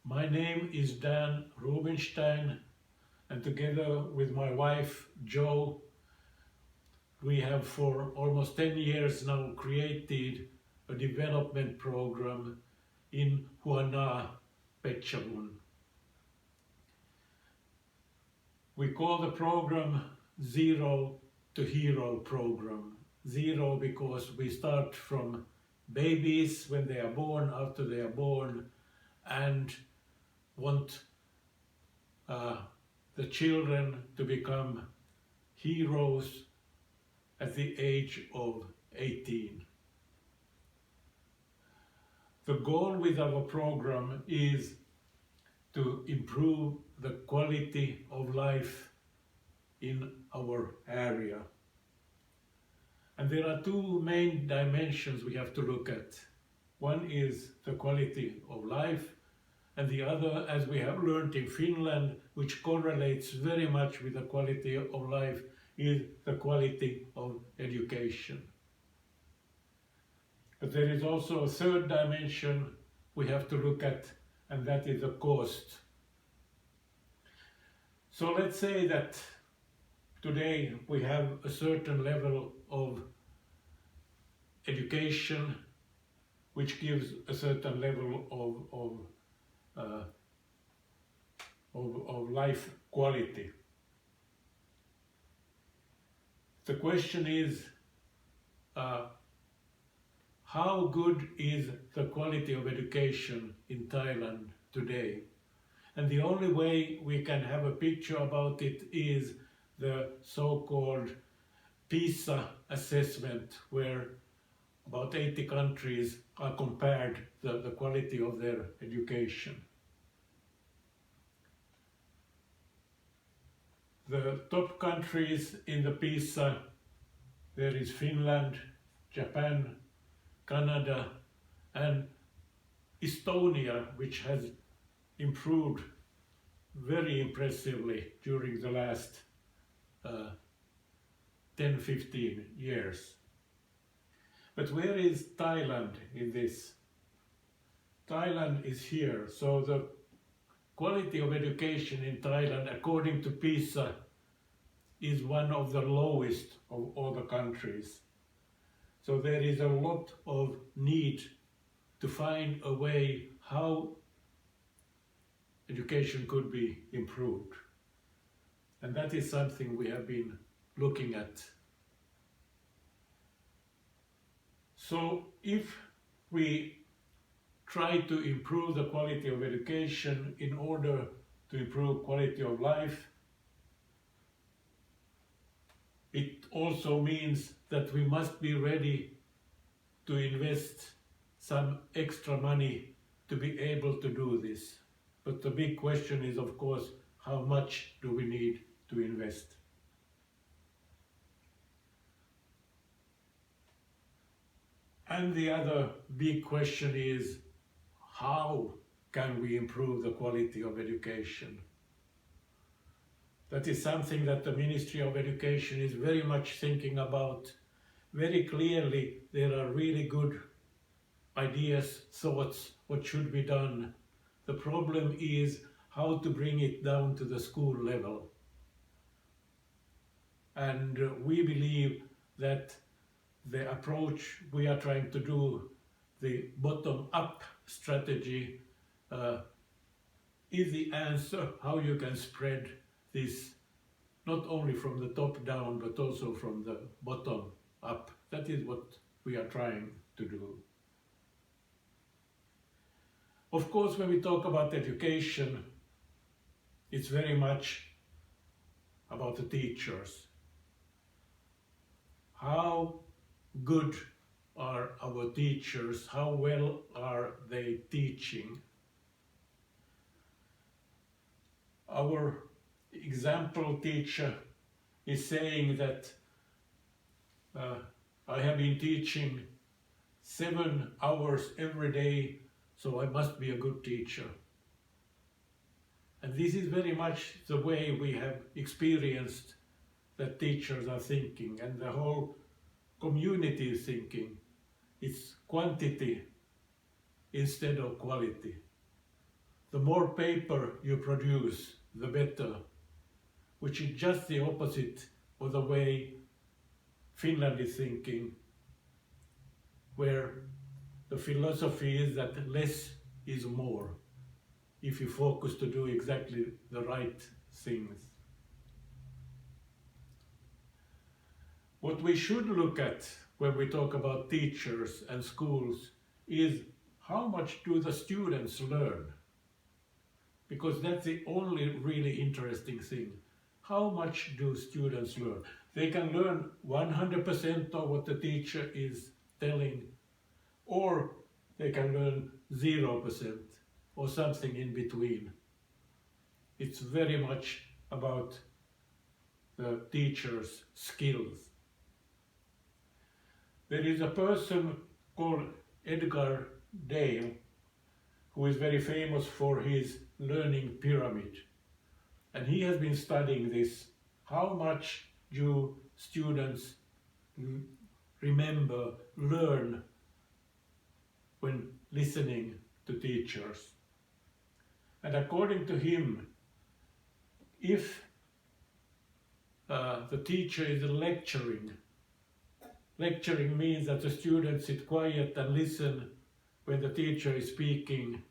My name is Dan Rubinstein, and together with my wife Jo, we have for almost 10 years now created a development program in Huana, Phetchabun. We call the program Zero to Hero program. Zero because we start from babies when they are born, after they are born, and want the children to become heroes at the age of 18. The goal with our program is to improve the quality of life in our area. And there are two main dimensions we have to look at. One is the quality of life, and the other, as we have learned in Finland, which correlates very much with the quality of life, is the quality of education. But there is also a third dimension we have to look at, and that is the cost. So let's say that today we have a certain level of education which gives a certain level of life quality. The question is, how good is the quality of education in Thailand today? And the only way we can have a picture about it is the so-called PISA assessment, where about 80 countries are compared the quality of their education. The top countries in the PISA, there is Finland, Japan, Canada, and Estonia, which has improved very impressively during the last 10-15 years. But where is Thailand in this? Thailand is here. So the quality of education in Thailand, according to PISA, is one of the lowest of all the countries. So there is a lot of need to find a way how education could be improved. And that is something we have been looking at. So if we try to improve the quality of education in order to improve quality of life, it also means that we must be ready to invest some extra money to be able to do this. But the big question is, of course, how much do we need to invest? And the other big question is, how can we improve the quality of education? That is something that the Ministry of Education is very much thinking about. Very clearly, there are really good ideas, thoughts, what should be done. The problem is how to bring it down to the school level. And we believe that the approach we are trying to do, the bottom-up strategy, is the answer how you can spread this not only from the top down but also from the bottom up. That is what we are trying to do. Of course, when we talk about education, it's very much about the teachers. How good are our teachers? How well are they teaching? Our example teacher is saying that I have been teaching 7 hours every day, so I must be a good teacher. And this is very much the way we have experienced that teachers are thinking, and the whole community is thinking. It's quantity instead of quality. the more paper you produce, the better, which is just the opposite of the way Finland is thinking, where the philosophy is that less is more, if you focus to do exactly the right things. What we should look at when we talk about teachers and schools is how much do the students learn? Because that's the only really interesting thing. How much do students learn? They can learn 100% of what the teacher is telling, or they can learn 0% or something in between. It's very much about the teacher's skills. There is a person called Edgar Dale who is very famous for his learning pyramid. And he has been studying this. How much do students remember, learn when listening to teachers? And according to him, if the teacher is lecturing means that the students sit quiet and listen when the teacher is speaking,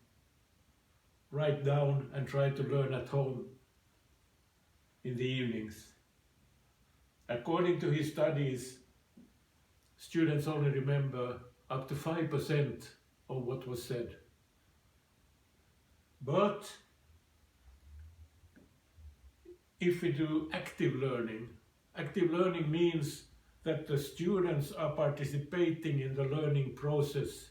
write down and try to learn at home in the evenings. According to his studies, students only remember up to 5% of what was said. But if we do active learning means that the students are participating in the learning process.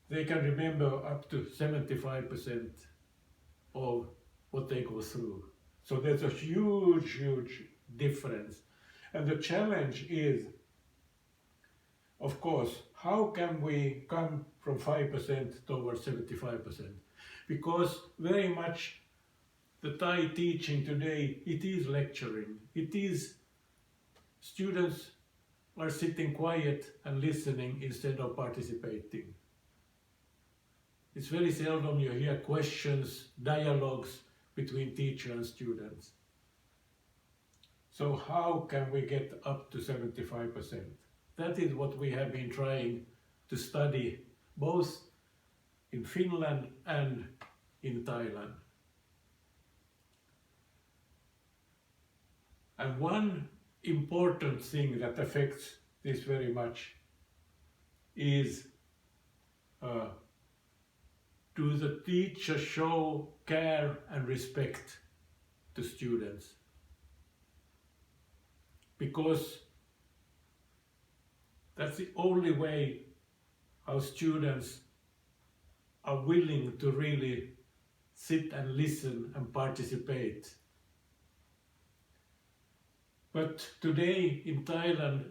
They can remember up to 75% of what they go through. So there's a huge, huge difference. And the challenge is, of course, how can we come from 5% towards 75%? Because very much the Thai teaching today, it is lecturing. It is students are sitting quiet and listening instead of participating. It's very seldom you hear questions, dialogues between teacher and students. So how can we get up to 75%? That is what we have been trying to study both in Finland and in Thailand. And one important thing that affects this very much is do the teacher show care and respect to students? Because that's the only way how students are willing to really sit and listen and participate. But today in Thailand,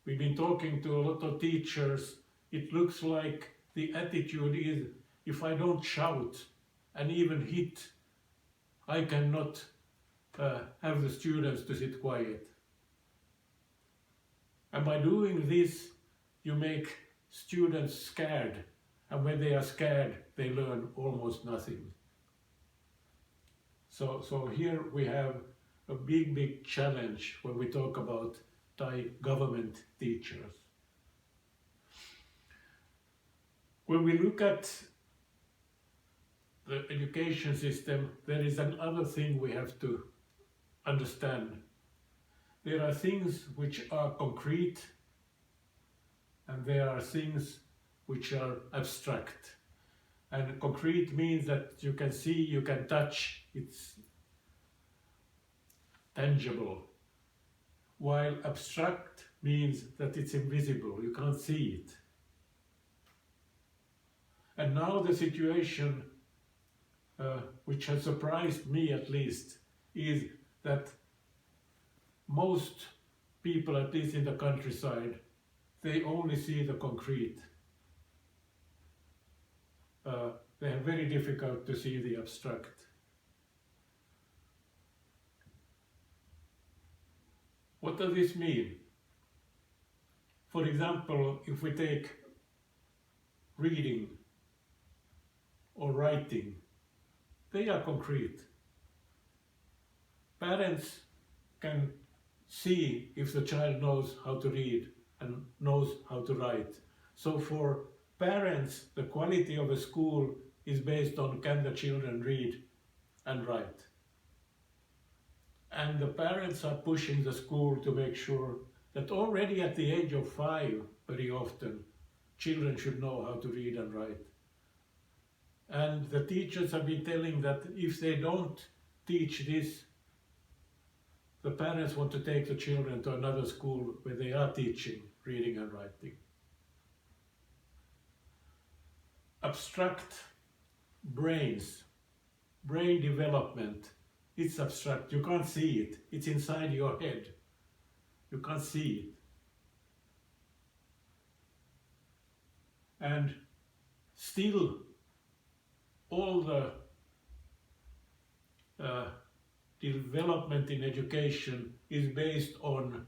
we've been talking to a lot of teachers. It looks like the attitude is, if I don't shout and even hit, I cannot have the students to sit quiet. And by doing this, you make students scared. And when they are scared, they learn almost nothing. So here we have a big challenge when we talk about Thai government teachers. When we look at the education system, there is another thing we have to understand. There are things which are concrete and there are things which are abstract. And concrete means that you can see, you can touch, it's tangible. While abstract means that it's invisible, you can't see it. And now the situation, which has surprised me at least, is that most people, at least in the countryside, they only see the concrete. They are very difficult to see the abstract. What does this mean? For example, if we take reading, or writing, they are concrete. Parents can see if the child knows how to read and knows how to write. So for parents, the quality of a school is based on can the children read and write. And the parents are pushing the school to make sure that already at the age of 5, very often, children should know how to read and write. And the teachers have been telling that if they don't teach this, the parents want to take the children to another school where they are teaching reading and writing. Abstract brains, brain development, it's abstract. You can't see it. It's inside your head. You can't see it. And still, all the development in education is based on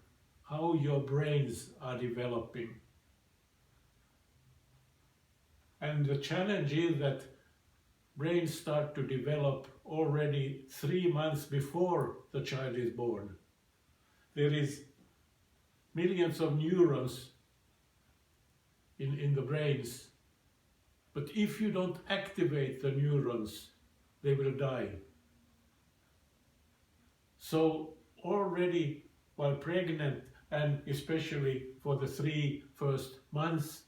how your brains are developing. And the challenge is that brains start to develop already 3 months before the child is born. There is millions of neurons in the brains, but if you don't activate the neurons, they will die. So already while pregnant, and especially for the 3 first months,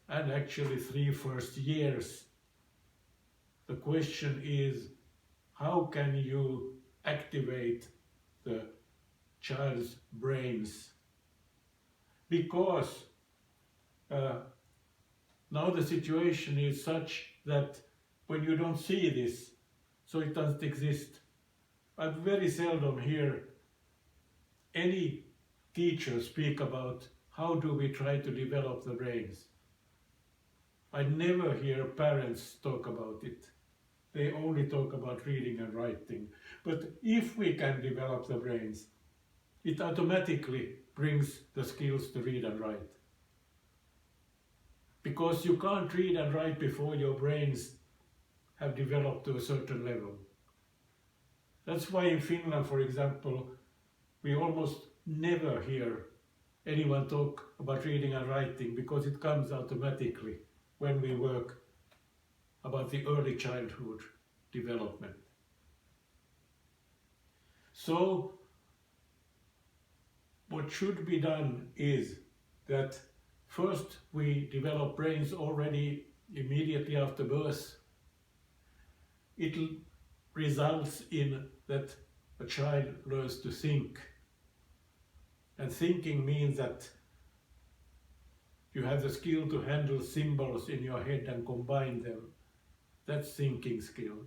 and actually 3 first years, the question is, how can you activate the child's brains? Because now the situation is such that when you don't see this, so it doesn't exist. I very seldom hear any teacher speak about how do we try to develop the brains. I never hear parents talk about it. They only talk about reading and writing. But if we can develop the brains, it automatically brings the skills to read and write. Because you can't read and write before your brains have developed to a certain level. That's why in Finland, for example, we almost never hear anyone talk about reading and writing, because it comes automatically when we work about the early childhood development. So what should be done is that first we develop brains already immediately after birth. It results in that a child learns to think. And thinking means that you have the skill to handle symbols in your head and combine them. That's thinking skill.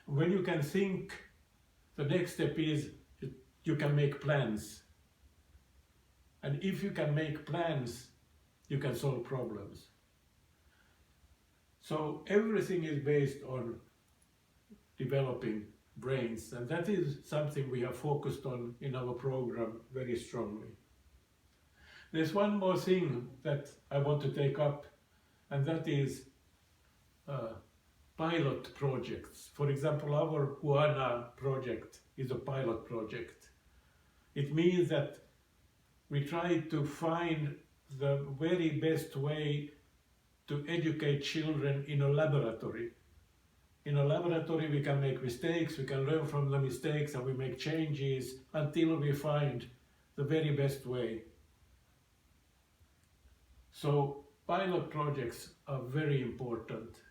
When you can think, the next step is you can make plans. And if you can make plans, you can solve problems. So everything is based on developing brains, and that is something we have focused on in our program very strongly. There's one more thing that I want to take up, and that is pilot projects. For example, our Huana project is a pilot project. It means that we try to find the very best way to educate children in a laboratory. In a laboratory we can make mistakes, we can learn from the mistakes, and we make changes until we find the very best way. So pilot projects are very important.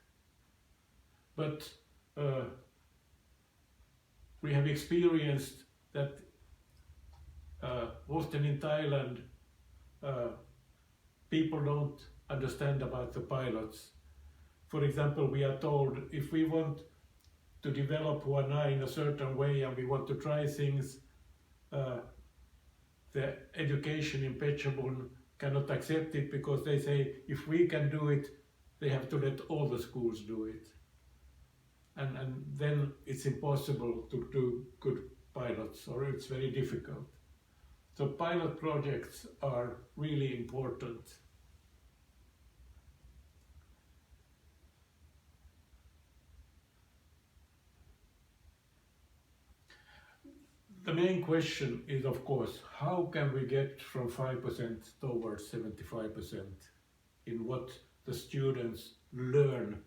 But we have experienced that often in Thailand people don't understand about the pilots. For example, we are told if we want to develop Huana in a certain way and we want to try things, the education in Phetchabun cannot accept it, because they say if we can do it, they have to let all the schools do it. And then it's impossible to do good pilots, or it's very difficult. So pilot projects are really important. The main question is, of course, how can we get from 5% towards 75% in what the students learn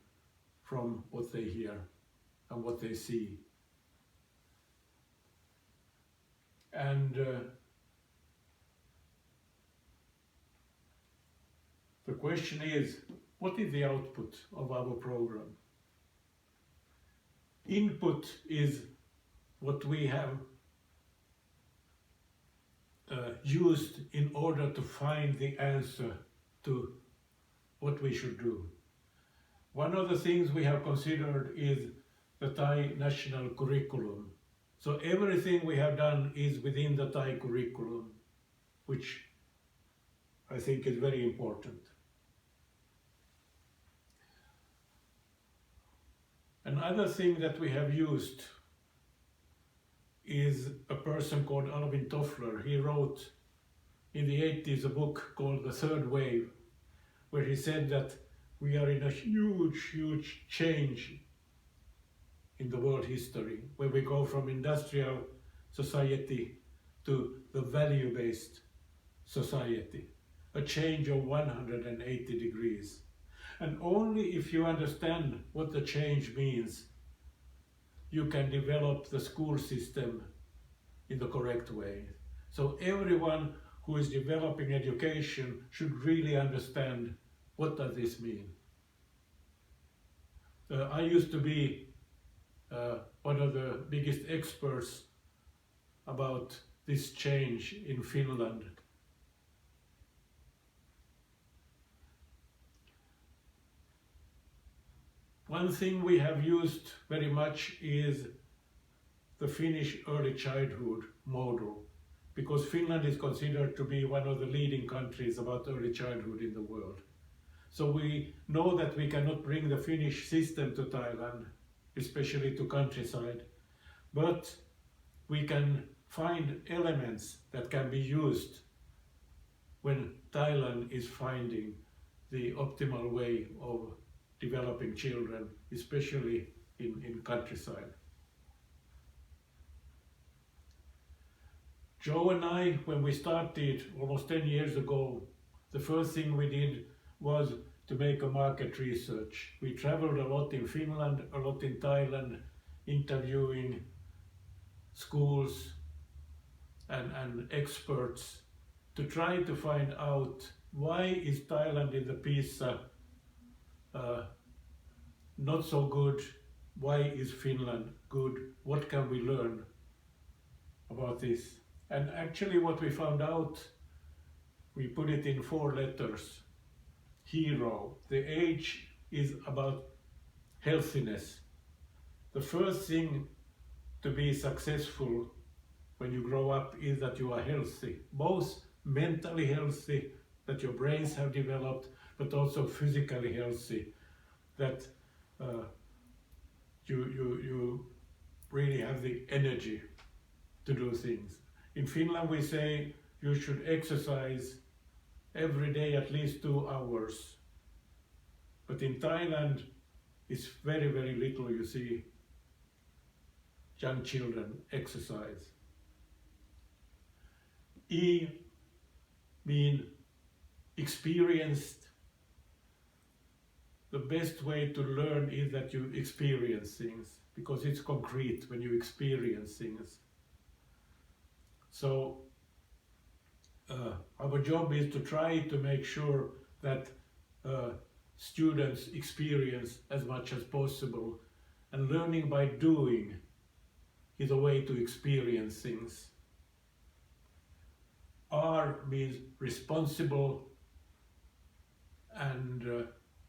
from what they hear and what they see. And the question is, what is the output of our program? Input is what we have used in order to find the answer to what we should do. One of the things we have considered is the Thai national curriculum. So everything we have done is within the Thai curriculum, which I think is very important. Another thing that we have used is a person called Alvin Toffler. He wrote in the 80s a book called The Third Wave, where he said that we are in a huge change in the world history, where we go from industrial society to the value-based society, a change of 180 degrees. And only if you understand what the change means, you can develop the school system in the correct way. So everyone who is developing education should really understand what does this mean. I used to be one of the biggest experts about this change in Finland. One thing we have used very much is the Finnish early childhood model, because Finland is considered to be one of the leading countries about early childhood in the world. So we know that we cannot bring the Finnish system to Thailand, especially to countryside, but we can find elements that can be used when Thailand is finding the optimal way of developing children, especially in countryside. Joe and I, when we started almost 10 years ago, the first thing we did was to make a market research. We traveled a lot in Finland, a lot in Thailand, interviewing schools and experts to try to find out why is Thailand in the PISA not so good, why is Finland good, what can we learn about this. And actually what we found out, we put it in 4 letters. Hero. The H is about healthiness. The first thing to be successful when you grow up is that you are healthy, both mentally healthy, that your brains have developed, but also physically healthy, that you really have the energy to do things. In Finland we say you should exercise every day at least 2 hours. But in Thailand it's very little you see young children exercise. E mean experienced. The best way to learn is that you experience things, because it's concrete when you experience things. So our job is to try to make sure that students experience as much as possible, and learning by doing is a way to experience things. R means responsible, and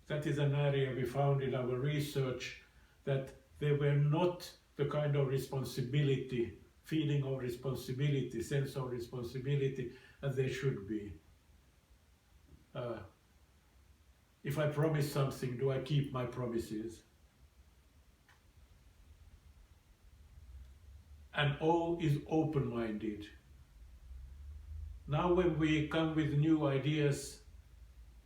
that is an area we found in our research, that there were not the kind of responsibility, feeling of responsibility, sense of responsibility as there should be. If I promise something, do I keep my promises? And O is open-minded. Now when we come with new ideas,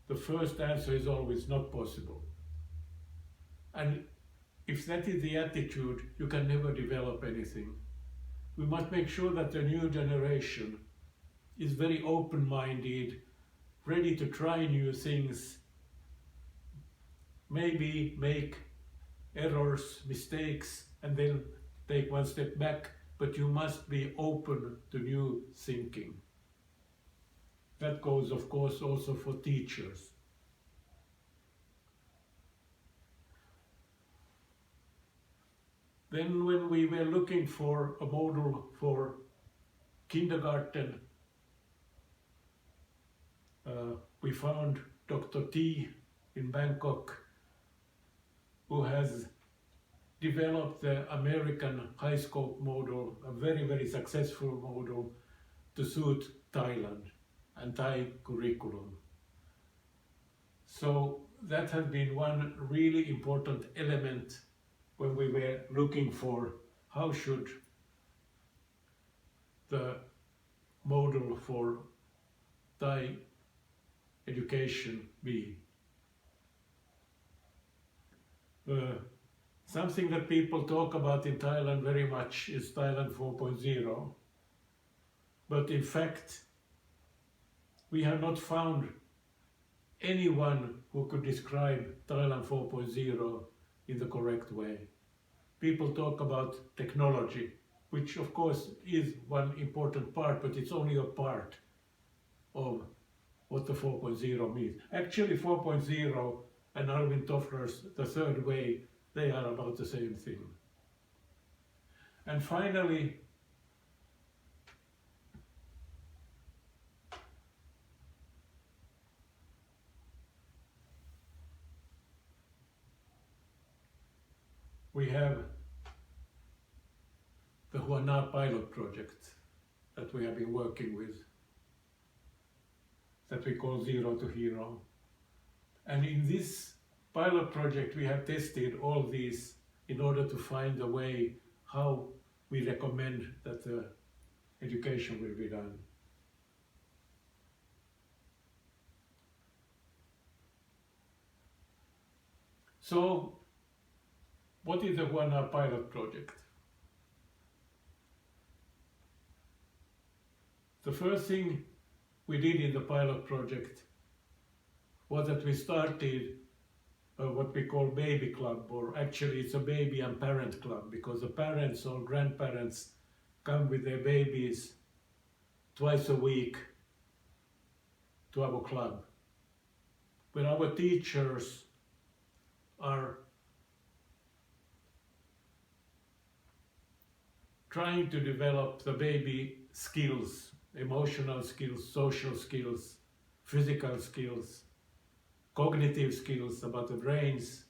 the first answer is always not possible. And if that is the attitude, you can never develop anything. we must make sure that the new generation is very open-minded, ready to try new things, maybe make errors, mistakes, and then take one step back, but you must be open to new thinking. That goes, of course, also for teachers. Then when we were looking for a model for kindergarten, we found Dr. T in Bangkok, who has developed the American high scope model, a very, very successful model to suit Thailand and Thai curriculum. So that has been one really important element when we were looking for how should the model for Thai education be. Something that people talk about in Thailand very much is Thailand 4.0, but in fact we have not found anyone who could describe Thailand 4.0 in the correct way. People talk about technology, which of course is one important part, but it's only a part of what the 4.0 means. Actually 4.0 and Alvin Toffler's The Third Way, they are about the same thing. And finally, we have the Huana pilot project that we have been working with, that we call Zero to Hero. And in this pilot project we have tested all these in order to find a way how we recommend that the education will be done. So, what is the Huana pilot project? The first thing we did in the pilot project was that we started what we call baby club, or actually it's a baby and parent club, because the parents or grandparents come with their babies twice a week to our club, where our teachers are trying to develop the baby skills, emotional skills, social skills, physical skills, cognitive skills about the brains,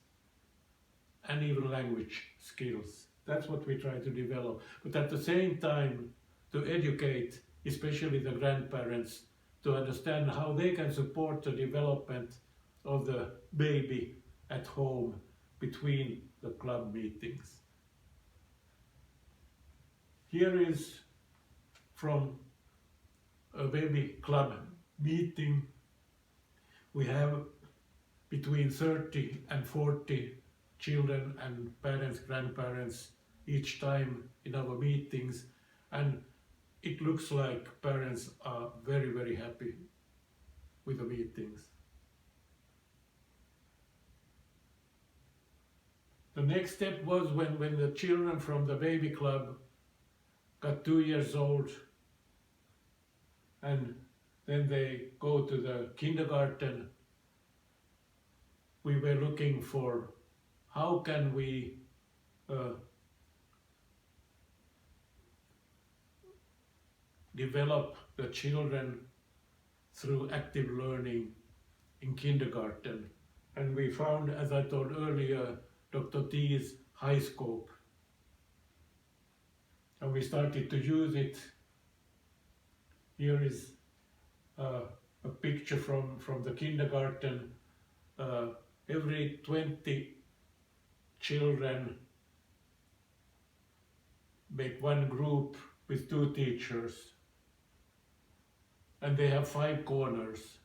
and even language skills. That's what we try to develop. But at the same time, to educate, especially the grandparents, to understand how they can support the development of the baby at home between the club meetings. Here is from a baby club meeting. We have between 30 and 40 children and parents, grandparents each time in our meetings, and it looks like parents are very, very happy with the meetings. The next step was when the children from the baby club got 2 years old, and then they go to the kindergarten. We were looking for how can we develop the children through active learning in kindergarten. And we found, as I told earlier, Dr. T's high scope. And we started to use it. Here is a picture from the kindergarten. Every 20 children make one group with 2 teachers, and they have 5 corners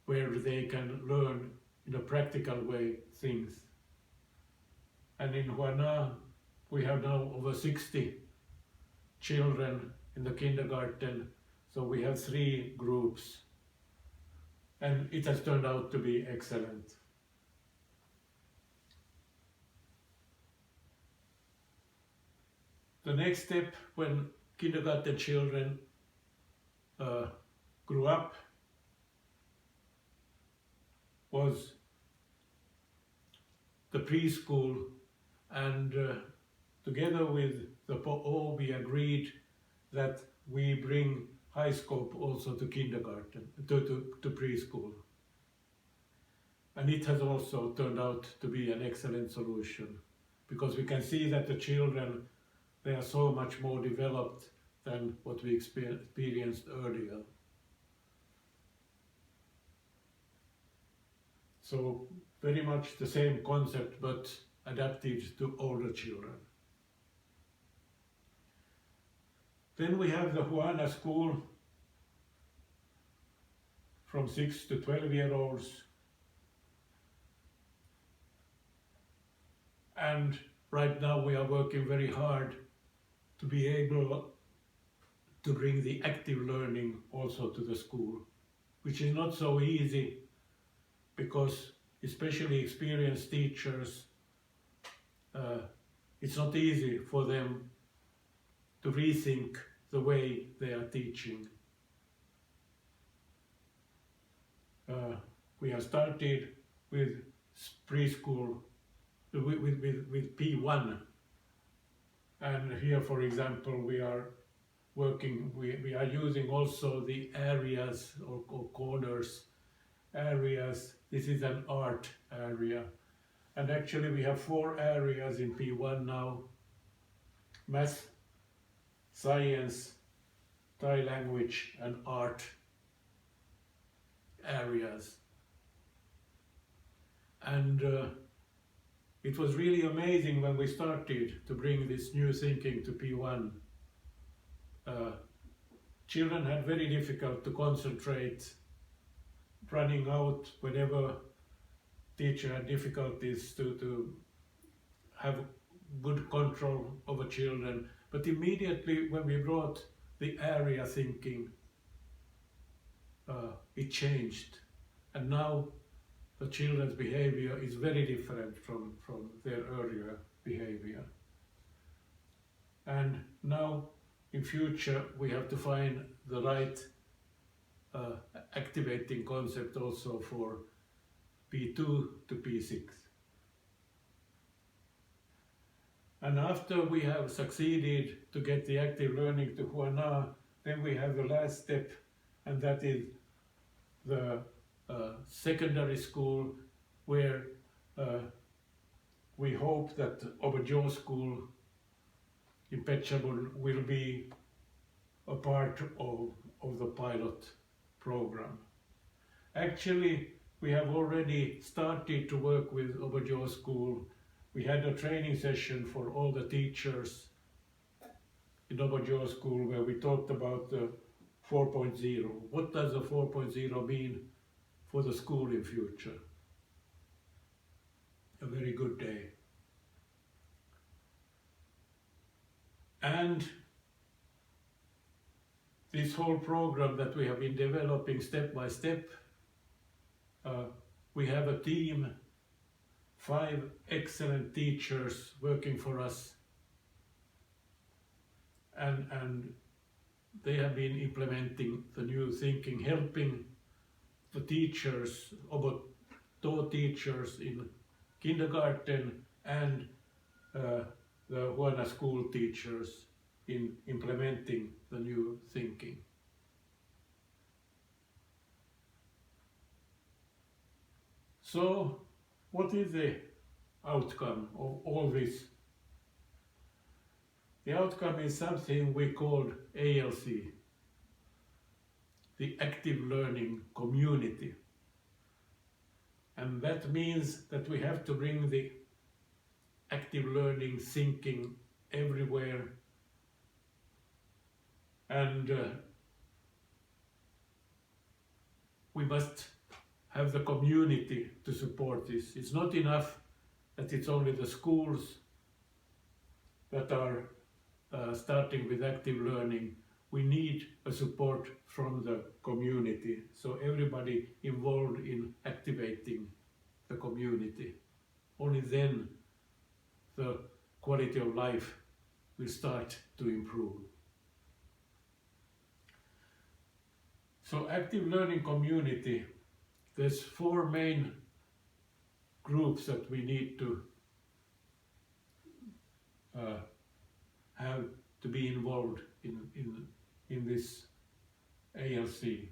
where they can learn in a practical way things. And in Huana we have now over 60 children in the kindergarten. So we have 3 groups, and it has turned out to be excellent. The next step, when kindergarten children grew up, was the preschool, and together with the PO we agreed that we bring high scope also to kindergarten, to preschool. And it has also turned out to be an excellent solution, because we can see that the children, they are so much more developed than what we experienced earlier. So very much the same concept, but adapted to older children. Then we have the Juana school from 6 to 12-year-olds. And right now we are working very hard to be able to bring the active learning also to the school, which is not so easy, because especially experienced teachers, it's not easy for them to rethink the way they are teaching. We have started with preschool, with P1, and here, for example, we are working, we are using also the areas or corners areas. This is an art area, and actually we have 4 areas in P1 now: math, science, Thai language and art areas. And it was really amazing when we started to bring this new thinking to P1. Children had very difficult to concentrate, running out whenever teacher had difficulties to have good control over children. But immediately when we brought the area thinking, it changed. And now the children's behavior is very different from their earlier behavior. And now in future we have to find the right activating concept also for P2 to P6. And after we have succeeded to get the active learning to Juana, then we have the last step, and that is the secondary school, where we hope that Oberjo school in Phetchabun will be a part of the pilot program. Actually, we have already started to work with Oberjo school. We had a training session for all the teachers in Oberjo school, where we talked about the 4.0. What does the 4.0 mean for the school in future? A very good day. And this whole program that we have been developing step by step, we have a team, 5 excellent teachers working for us, and they have been implementing the new thinking, helping the teachers, about 2 teachers in kindergarten and the Juana school teachers in implementing the new thinking. So, what is the outcome of all this? The outcome is something we called ALC, the Active Learning Community. And that means that we have to bring the active learning thinking everywhere, and we must have the community to support this. It's not enough that it's only the schools that are starting with active learning, we need a support from the community. So everybody involved in activating the community. Only then the quality of life will start to improve. So active learning community, there's 4 main groups that we need to have to be involved in this ALC.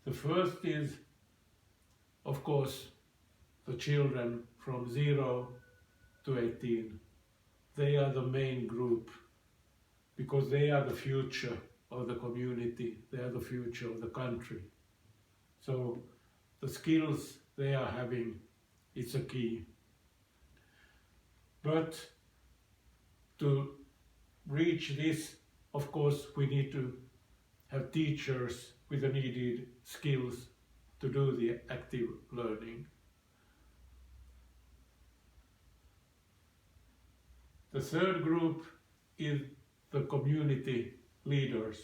The first is, of course, the children from 0 to 18. They are the main group because they are the future of the community, they are the future of the country. So the skills they are having, it's a key. But to reach this, of course, we need to have teachers with the needed skills to do the active learning. The third group is the community leaders.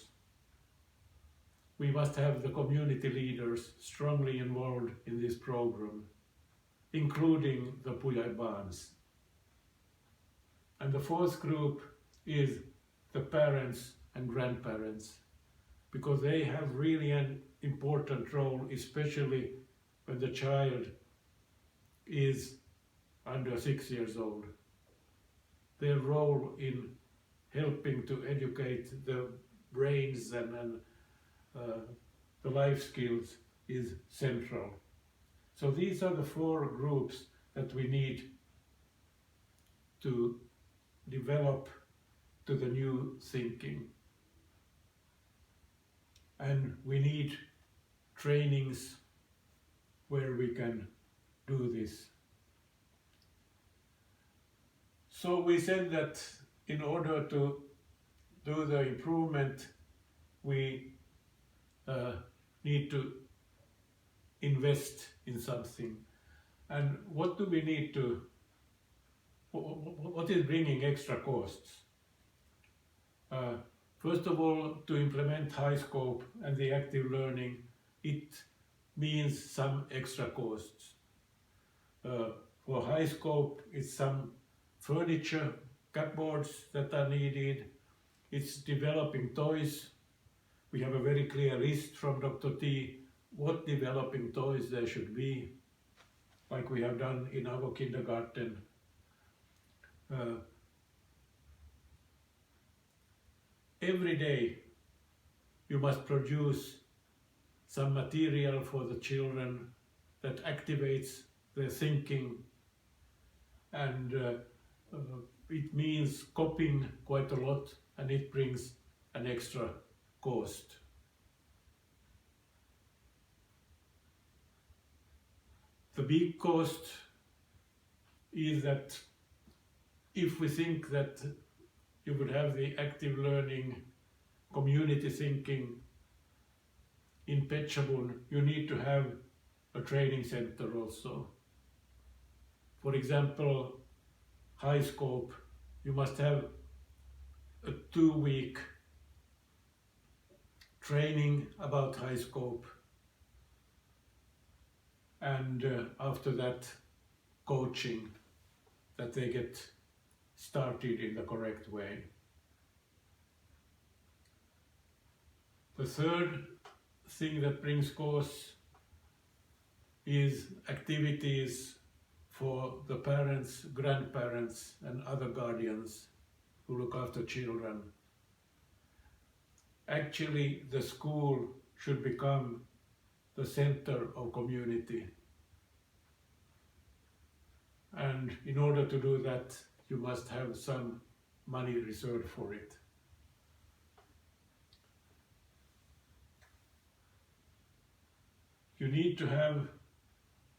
We must have the community leaders strongly involved in this program, including the Puyajbans. And the fourth group is the parents and grandparents, because they have really an important role, especially when the child is under 6 years old. Their role in helping to educate the brains and the life skills is central. So these are the 4 groups that we need to develop to the new thinking. And we need trainings where we can do this. So we said that in order to do the improvement, we need to invest in something. And what do we need to, what is bringing extra costs? First of all, to implement high scope and the active learning, it means some extra costs. For high scope, it's some furniture, cupboards that are needed. It's developing toys. We have a very clear list from Dr. T what developing toys there should be, like we have done in our kindergarten. Every day you must produce some material for the children that activates their thinking, and it means copying quite a lot, and it brings an extra cost. The big cost is that if we think that you would have the active learning, community thinking in Phetchabun, you need to have a training center also. For example, high scope, you must have a 2-week training about high scope, and after that coaching, that they get started in the correct way. The third thing that brings costs is activities for the parents, grandparents and other guardians who look after children. Actually, the school should become the center of community. And in order to do that, you must have some money reserved for it. You need to have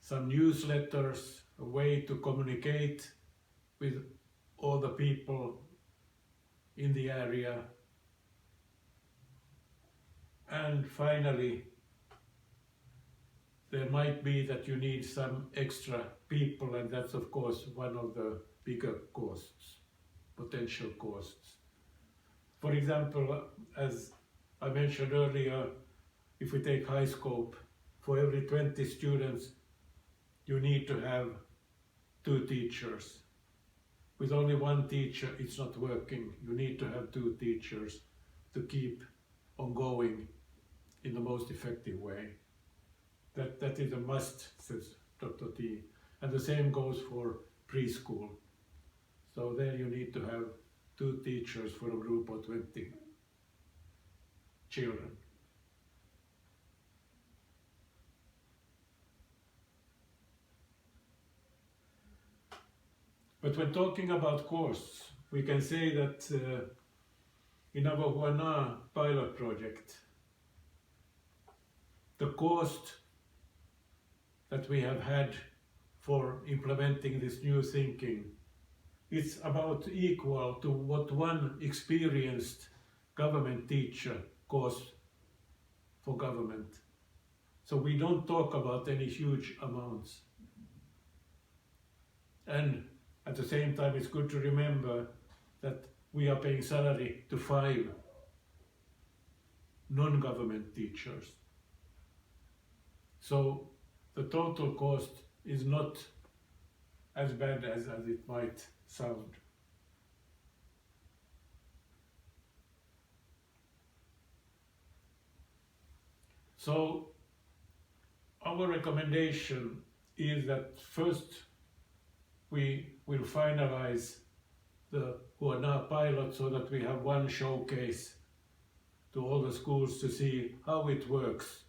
some newsletters, a way to communicate with all the people in the area. And finally, there might be that you need some extra people, and that's of course one of the bigger costs, potential costs. For example, as I mentioned earlier, if we take high scope, for every 20 students you need to have 2 teachers. With only 1 teacher it's not working. You need to have 2 teachers to keep on going in the most effective way. That is a must, says Dr. T. And the same goes for preschool. So there you need to have 2 teachers for a group of 20 children. But when talking about costs, we can say that in our Huana pilot project, the cost that we have had for implementing this new thinking, it's about equal to what one experienced government teacher costs for government. So we don't talk about any huge amounts. And at the same time, it's good to remember that we are paying salary to 5 non-government teachers. So the total cost is not as bad as it might sound. So our recommendation is that first we will finalize the Huana pilot so that we have one showcase to all the schools to see how it works,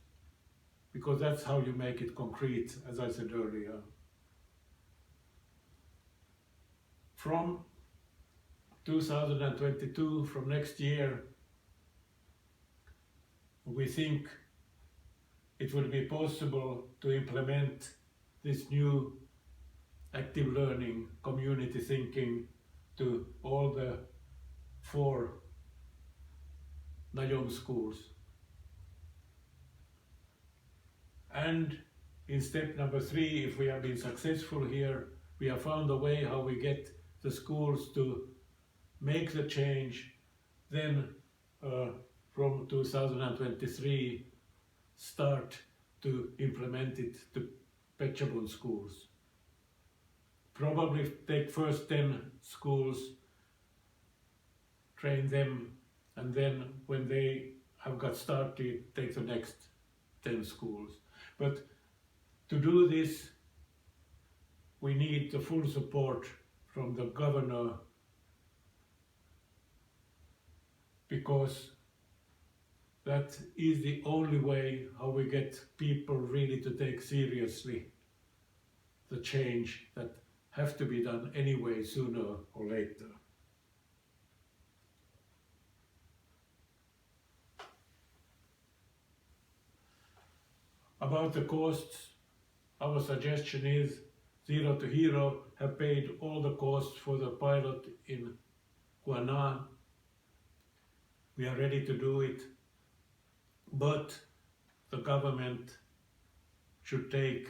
because that's how you make it concrete, as I said earlier. From 2022, from next year, we think it will be possible to implement this new active learning, community thinking to all the 4 Nayom schools. And in step number 3, if we have been successful here, we have found a way how we get the schools to make the change, then from 2023 start to implement it to Phetchabun schools. Probably take first 10 schools, train them, and then when they have got started, take the next 10 schools. But to do this, we need the full support from the governor, because that is the only way how we get people really to take seriously the change that have to be done anyway, sooner or later. About the costs, our suggestion is Z2H have paid all the costs for the pilot in Huana. We are ready to do it, but the government should take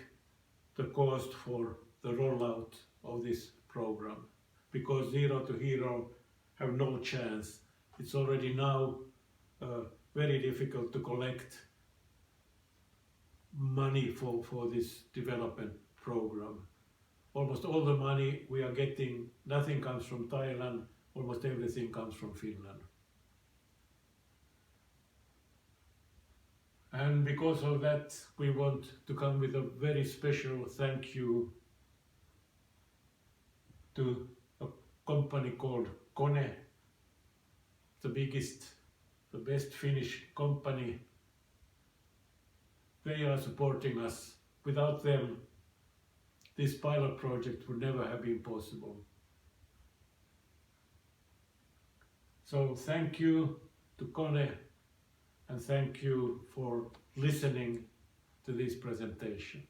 the cost for the rollout of this program, because Z2H have no chance. It's already now very difficult to collect money for this development program. Almost all the money we are getting, nothing comes from Thailand, almost everything comes from Finland. And because of that, we want to come with a very special thank you to a company called Kone, the biggest, the best Finnish company. They are supporting us. Without them, this pilot project would never have been possible. So thank you to Kone, and thank you for listening to this presentation.